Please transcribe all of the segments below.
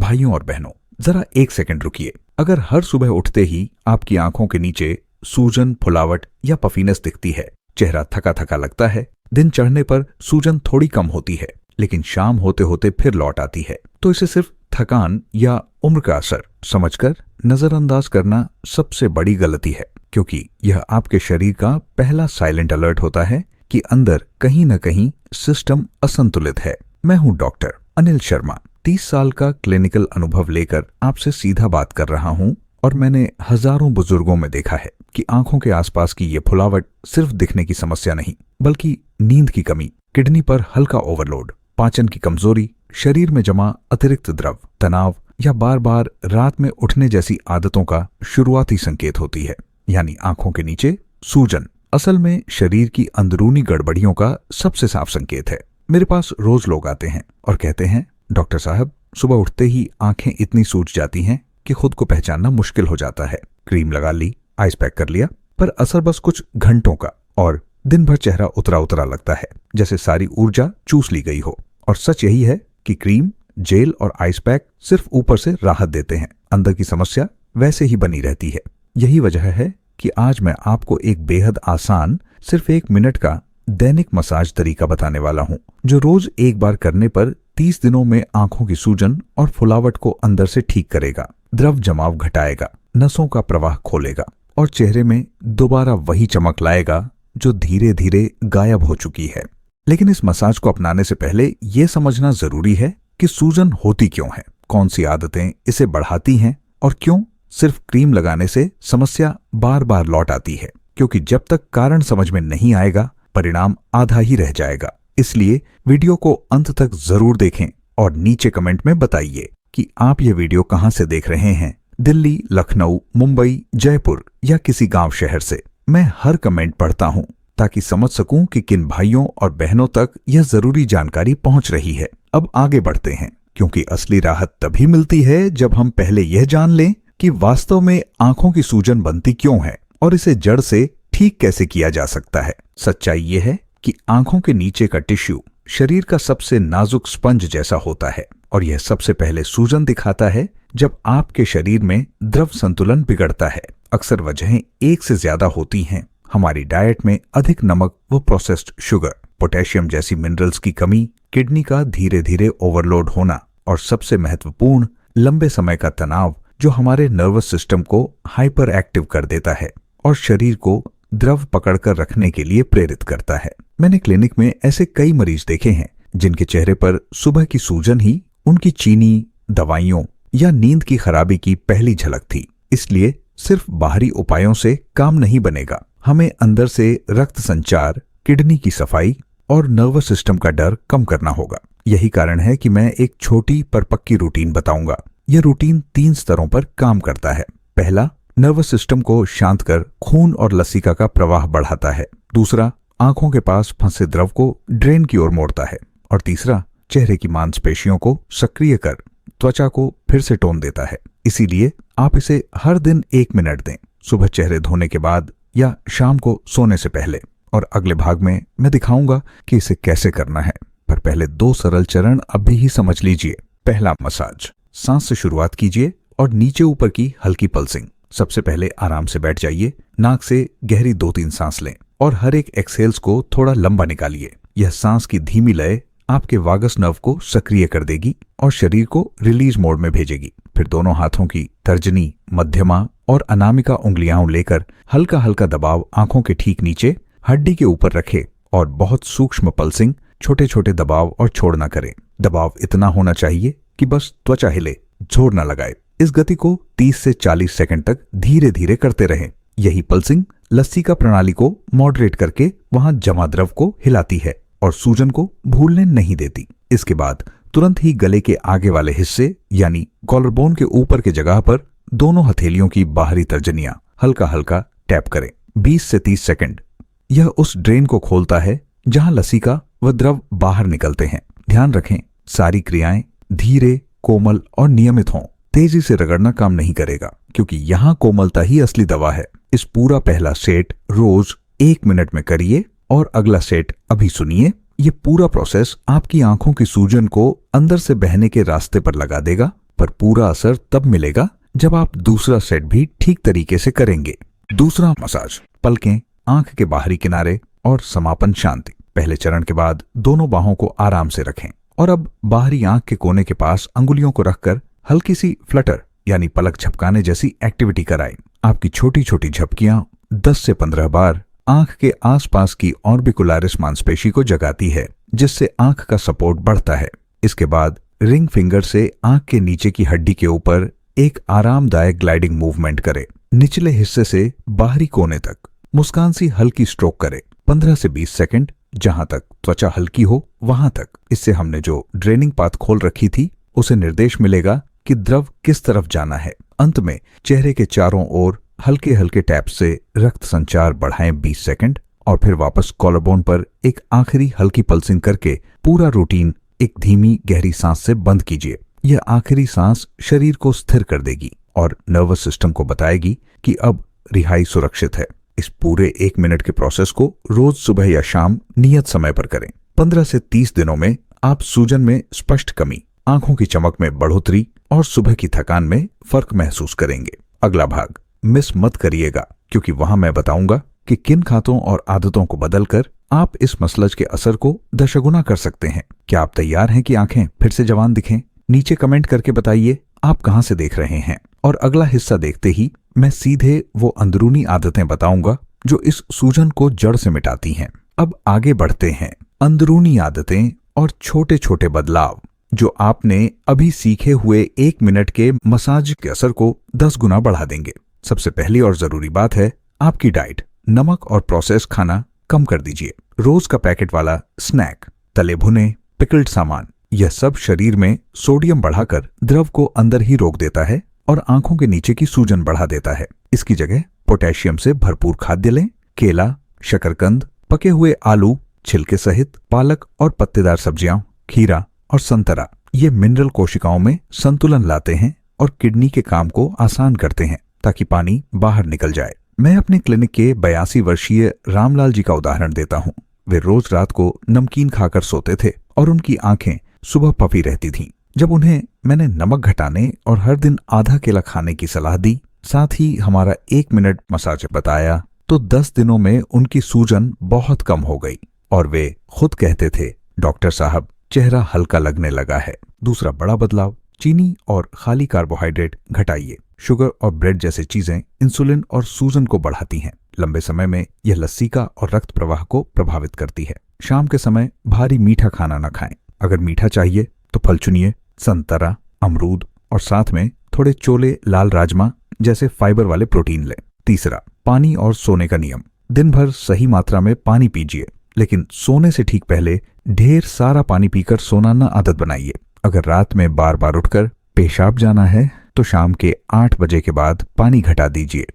भाइयों और बहनों, जरा एक सेकंड रुकिए। अगर हर सुबह उठते ही आपकी आंखों के नीचे सूजन, फुलावट या पफीनेस दिखती है, चेहरा थका थका लगता है, दिन चढ़ने पर सूजन थोड़ी कम होती है लेकिन शाम होते होते फिर लौट आती है, तो इसे सिर्फ थकान या उम्र का असर समझकर नजरअंदाज करना सबसे बड़ी गलती है, क्योंकि यह आपके शरीर का पहला साइलेंट अलर्ट होता है कि अंदर कहीं न कहीं सिस्टम असंतुलित है। मैं हूं डॉक्टर अनिल शर्मा, 30 साल का क्लिनिकल अनुभव लेकर आपसे सीधा बात कर रहा हूं और मैंने हजारों बुजुर्गों में देखा है कि आंखों के आसपास की ये फुलावट सिर्फ दिखने की समस्या नहीं, बल्कि नींद की कमी, किडनी पर हल्का ओवरलोड, पाचन की कमजोरी, शरीर में जमा अतिरिक्त द्रव, तनाव या बार बार रात में उठने जैसी आदतों का शुरुआती संकेत होती है। यानी आंखों के नीचे सूजन असल में शरीर की अंदरूनी गड़बड़ियों का सबसे साफ संकेत है। मेरे पास रोज लोग आते हैं और कहते हैं, डॉक्टर साहब, सुबह उठते ही आंखें इतनी सूज जाती हैं कि खुद को पहचानना मुश्किल हो जाता है। क्रीम लगा ली, आइस पैक कर लिया, पर असर बस कुछ घंटों का और दिन भर चेहरा उतरा उतरा लगता है, जैसे सारी ऊर्जा चूस ली गई हो। और सच यही है कि क्रीम, जेल और आइस पैक सिर्फ ऊपर से राहत देते हैं, अंदर की समस्या वैसे ही बनी रहती है। यही वजह है कि आज मैं आपको एक बेहद आसान, सिर्फ 1 मिनट का दैनिक मसाज तरीका बताने वाला हूं, जो रोज एक बार करने पर 30 दिनों में आंखों की सूजन और फुलावट को अंदर से ठीक करेगा, द्रव जमाव घटाएगा, नसों का प्रवाह खोलेगा और चेहरे में दोबारा वही चमक लाएगा जो धीरे धीरे गायब हो चुकी है। लेकिन इस मसाज को अपनाने से पहले यह समझना जरूरी है कि सूजन होती क्यों है, कौन सी आदतें इसे बढ़ाती हैं और क्यों सिर्फ क्रीम लगाने से समस्या बार बार लौट आती है। क्योंकि जब तक कारण समझ में नहीं आएगा, परिणाम आधा ही रह जाएगा। इसलिए वीडियो को अंत तक जरूर देखें और नीचे कमेंट में बताइए कि आप ये वीडियो कहां से देख रहे हैं, दिल्ली, लखनऊ, मुंबई, जयपुर या किसी गांव शहर से। मैं हर कमेंट पढ़ता हूं ताकि समझ सकूं कि किन भाइयों और बहनों तक यह जरूरी जानकारी पहुंच रही है। अब आगे बढ़ते हैं, क्योंकि असली राहत तभी मिलती है जब हम पहले यह जान लें कि वास्तव में आंखों की सूजन बनती क्यों है और इसे जड़ से ठीक कैसे किया जा सकता है। सच्चाई यह है कि आंखों के नीचे का टिश्यू शरीर का सबसे नाजुक स्पंज जैसा होता है और यह सबसे पहले सूजन दिखाता है जब आपके शरीर में द्रव संतुलन बिगड़ता है। अक्सर वजहें एक से ज्यादा होती हैं। हमारी डाइट में अधिक नमक व प्रोसेस्ड शुगर, पोटेशियम जैसी मिनरल्स की कमी, किडनी का धीरे धीरे ओवरलोड होना और सबसे महत्वपूर्ण लंबे समय का तनाव, जो हमारे नर्वस सिस्टम को हाइपर एक्टिव कर देता है और शरीर को द्रव पकड़कर रखने के लिए प्रेरित करता है। मैंने क्लिनिक में ऐसे कई मरीज देखे हैं जिनके चेहरे पर सुबह की सूजन ही उनकी चीनी, दवाइयों या नींद की खराबी की पहली झलक थी। इसलिए सिर्फ बाहरी उपायों से काम नहीं बनेगा। हमें अंदर से रक्त संचार, किडनी की सफाई और नर्वस सिस्टम का डर कम करना होगा। यही कारण है कि मैं एक छोटी पर पक्की रूटीन बताऊंगा। यह रूटीन 3 स्तरों पर काम करता है। पहला, नर्वस सिस्टम को शांत कर खून और लसिका का प्रवाह बढ़ाता है। दूसरा, आंखों के पास फंसे द्रव को ड्रेन की ओर मोड़ता है। और तीसरा, चेहरे की मांसपेशियों को सक्रिय कर त्वचा को फिर से टोन देता है। इसीलिए आप इसे हर दिन 1 मिनट दें, सुबह चेहरे धोने के बाद या शाम को सोने से पहले। और अगले भाग में मैं दिखाऊंगा कि इसे कैसे करना है, पर पहले 2 सरल चरण अभी ही समझ लीजिए। पहला, मसाज। सांस से शुरुआत कीजिए और नीचे ऊपर की हल्की पल्सिंग। सबसे पहले आराम से बैठ जाइए, नाक से गहरी 2-3 सांस लें और हर एक एक्सहेल्स को थोड़ा लंबा निकालिए। यह सांस की धीमी लय आपके वागस नर्व को सक्रिय कर देगी और शरीर को रिलीज मोड में भेजेगी। फिर दोनों हाथों की तर्जनी, मध्यमा और अनामिका उंगलियां लेकर हल्का हल्का दबाव आंखों के ठीक नीचे हड्डी के ऊपर रखें और बहुत सूक्ष्म पल्सिंग, छोटे छोटे दबाव और छोड़ न करें। दबाव इतना होना चाहिए कि बस त्वचा हिले, जोर न लगाए। इस गति को 30 से 40 सेकंड तक धीरे धीरे करते रहें। यही पल्सिंग लसिका प्रणाली को मॉडरेट करके वहां जमा द्रव को हिलाती है और सूजन को भूलने नहीं देती। इसके बाद तुरंत ही गले के आगे वाले हिस्से यानी कॉलरबोन के ऊपर के जगह पर दोनों हथेलियों की बाहरी तर्जनियां हल्का हल्का टैप करें 20 से 30 सेकंड। यह उस ड्रेन को खोलता है जहां लसिका व द्रव बाहर निकलते हैं। ध्यान रखें, सारी क्रियाएं धीरे, कोमल और नियमित हों। तेजी से रगड़ना काम नहीं करेगा, क्योंकि यहां कोमलता ही असली दवा है। इस पूरा पहला सेट रोज 1 मिनट में करिए और अगला सेट अभी सुनिए। ये पूरा प्रोसेस आपकी आंखों की सूजन को अंदर से बहने के रास्ते पर लगा देगा। पर पूरा असर तब मिलेगा जब आप दूसरा सेट भी ठीक तरीके से करेंगे। दूसरा मसाज, पलकें, आंख के बाहरी किनारे और समापन शांति। पहले चरण के बाद दोनों बाहों को आराम से रखें और अब बाहरी आंख के कोने के पास अंगुलियों को रखकर हल्की सी फ्लटर यानी पलक झपकाने जैसी एक्टिविटी कराएं। आपकी छोटी छोटी झपकियां 10 से 15 बार आंख के आसपास की ऑर्बिकुलरिस मांसपेशी को जगाती है, जिससे आंख का सपोर्ट बढ़ता है। इसके बाद रिंग फिंगर से आंख के नीचे की हड्डी के ऊपर एक आरामदायक ग्लाइडिंग मूवमेंट करें। निचले हिस्से से बाहरी कोने तक मुस्कान सी हल्की स्ट्रोक करें 15 से 20 सेकंड, जहां तक त्वचा हल्की हो वहां तक। इससे हमने जो ड्रेनिंग पाथ खोल रखी थी उसे निर्देश मिलेगा कि द्रव किस तरफ जाना है। अंत में चेहरे के चारों ओर हल्के हल्के टैप से रक्त संचार बढ़ाएं 20 सेकंड और फिर वापस कॉलरबोन पर एक आखिरी हल्की पल्सिंग करके पूरा रूटीन एक धीमी गहरी सांस से बंद कीजिए। यह आखिरी सांस शरीर को स्थिर कर देगी और नर्वस सिस्टम को बताएगी कि अब रिहाई सुरक्षित है। इस पूरे 1 मिनट के प्रोसेस को रोज सुबह या शाम नियत समय पर करें। 15 से 30 दिनों में आप सूजन में स्पष्ट कमी, आंखों की चमक में बढ़ोतरी और सुबह की थकान में फर्क महसूस करेंगे। अगला भाग मिस मत करिएगा, क्योंकि वहां मैं बताऊंगा कि किन खातों और आदतों को बदलकर आप इस मसलज के असर को दशगुना कर सकते हैं। क्या आप तैयार हैं कि आंखें फिर से जवान दिखें? नीचे कमेंट करके बताइए आप कहां से देख रहे हैं। और अगला हिस्सा देखते ही मैं सीधे वो अंदरूनी आदतें बताऊंगा जो इस सूजन को जड़ से मिटाती हैं। अब आगे बढ़ते हैं। अंदरूनी आदतें और छोटे छोटे बदलाव जो आपने अभी सीखे हुए 1 मिनट के मसाज के असर को 10 गुना बढ़ा देंगे। सबसे पहली और जरूरी बात है आपकी डाइट। नमक और प्रोसेस खाना कम कर दीजिए। रोज का पैकेट वाला स्नैक, तले भुने, पिकल्ड सामान, यह सब शरीर में सोडियम बढ़ाकर द्रव को अंदर ही रोक देता है और आंखों के नीचे की सूजन बढ़ा देता है। इसकी जगह पोटेशियम से भरपूर खाद्य लें। केला, शकरकंद, पके हुए आलू छिलके सहित, पालक और पत्तेदार सब्जियां, खीरा और संतरा, ये मिनरल कोशिकाओं में संतुलन लाते हैं और किडनी के काम को आसान करते हैं ताकि पानी बाहर निकल जाए। मैं अपने क्लिनिक के 82 वर्षीय रामलाल जी का उदाहरण देता हूँ। वे रोज रात को नमकीन खाकर सोते थे और उनकी आंखें सुबह पफी रहती थीं। जब उन्हें मैंने नमक घटाने और हर दिन आधा केला खाने की सलाह दी, साथ ही हमारा 1 मिनट मसाज बताया, तो 10 दिनों में उनकी सूजन बहुत कम हो गई और वे खुद कहते थे, डॉक्टर साहब चेहरा हल्का लगने लगा है। दूसरा बड़ा बदलाव, चीनी और खाली कार्बोहाइड्रेट घटाइए। शुगर और ब्रेड जैसे चीजें इंसुलिन और सूजन को बढ़ाती हैं। लंबे समय में यह लसीका और रक्त प्रवाह को प्रभावित करती है। शाम के समय भारी मीठा खाना न खाएं। अगर मीठा चाहिए तो फल चुनिए, संतरा, अमरूद और साथ में थोड़े चोले लाल राजमा जैसे फाइबर वाले प्रोटीन लें। तीसरा, पानी और सोने का नियम। दिन भर सही मात्रा में पानी पीजिए, लेकिन सोने से ठीक पहले ढेर सारा पानी पीकर सोना न आदत बनाइए। अगर रात में बार बार उठकर पेशाब जाना है तो शाम के 8 बजे के बाद पानी घटा दीजिए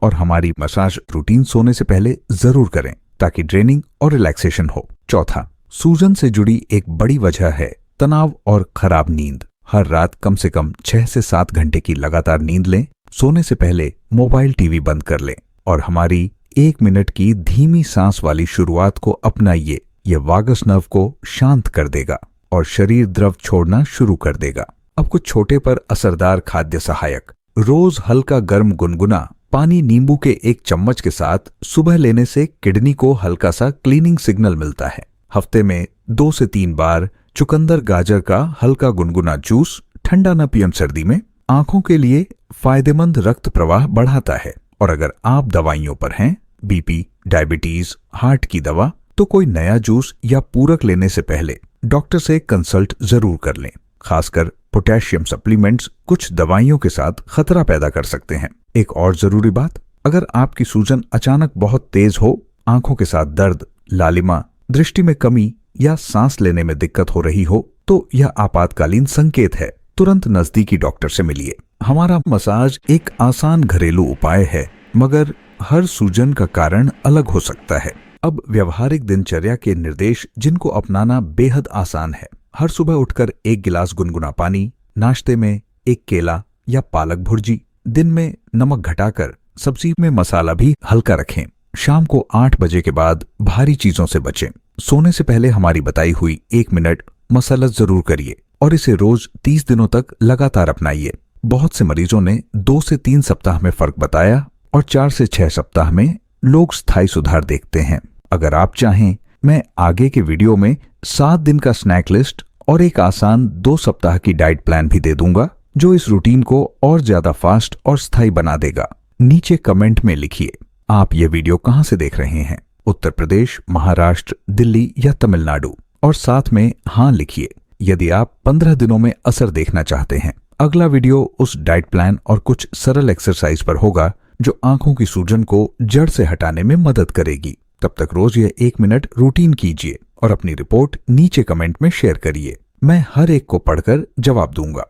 और हमारी मसाज रूटीन सोने से पहले जरूर करें ताकि ड्रेनिंग और रिलैक्सेशन हो। चौथा, सूजन से जुड़ी एक बड़ी वजह है तनाव और खराब नींद। हर रात कम से कम 6 से 7 घंटे की लगातार नींद लें। सोने से पहले मोबाइल टीवी बंद कर लें और हमारी 1 मिनट की धीमी सांस वाली शुरुआत को अपनाइए। यह वागस नर्व को शांत कर देगा और शरीर द्रव छोड़ना शुरू कर देगा। अब कुछ छोटे पर असरदार खाद्य सहायक। रोज हल्का गर्म गुनगुना पानी नींबू के 1 चम्मच के साथ सुबह लेने से किडनी को हल्का सा क्लीनिंग सिग्नल मिलता है। हफ्ते में 2 से 3 बार चुकंदर गाजर का हल्का गुनगुना जूस, ठंडा न पियम सर्दी में, आंखों के लिए फायदेमंद रक्त प्रवाह बढ़ाता है। और अगर आप दवाइयों पर हैं, बीपी, डायबिटीज, हार्ट की दवा, तो कोई नया जूस या पूरक लेने से पहले डॉक्टर से कंसल्ट जरूर कर लें। खासकर पोटेशियम सप्लीमेंट्स कुछ दवाइयों के साथ खतरा पैदा कर सकते हैं। एक और जरूरी बात, अगर आपकी सूजन अचानक बहुत तेज हो, आंखों के साथ दर्द, लालिमा, दृष्टि में कमी या सांस लेने में दिक्कत हो रही हो, तो यह आपातकालीन संकेत है। तुरंत नजदीकी डॉक्टर से मिलिए। हमारा मसाज एक आसान घरेलू उपाय है, मगर हर सूजन का कारण अलग हो सकता है। अब व्यवहारिक दिनचर्या के निर्देश जिनको अपनाना बेहद आसान है। हर सुबह उठकर 1 गिलास गुनगुना पानी, नाश्ते में 1 केला या पालक भुर्जी, दिन में नमक घटाकर सब्जी में मसाला भी हल्का रखें। शाम को 8 बजे के बाद भारी चीजों से बचें। सोने से पहले हमारी बताई हुई 1 मिनट मसाला जरूर करिए। और इसे रोज 30 दिनों तक लगातार अपनाइए। बहुत से मरीजों ने 2 से 3 सप्ताह में फर्क बताया और 4 से 6 सप्ताह में लोग स्थायी सुधार देखते हैं। अगर आप चाहें, मैं आगे के वीडियो में 7 दिन का स्नैक लिस्ट और एक आसान 2 सप्ताह की डाइट प्लान भी दे दूंगा, जो इस रूटीन को और ज्यादा फास्ट और स्थायी बना देगा। नीचे कमेंट में लिखिए आप ये वीडियो कहां से देख रहे हैं, उत्तर प्रदेश, महाराष्ट्र, दिल्ली या तमिलनाडु, और साथ में हाँ लिखिए यदि आप 15 दिनों में असर देखना चाहते हैं। अगला वीडियो उस डाइट प्लान और कुछ सरल एक्सरसाइज पर होगा जो आंखों की सूजन को जड़ से हटाने में मदद करेगी। तब तक रोज ये 1 मिनट रूटीन कीजिए और अपनी रिपोर्ट नीचे कमेंट में शेयर करिए। मैं हर एक को पढ़कर जवाब दूंगा।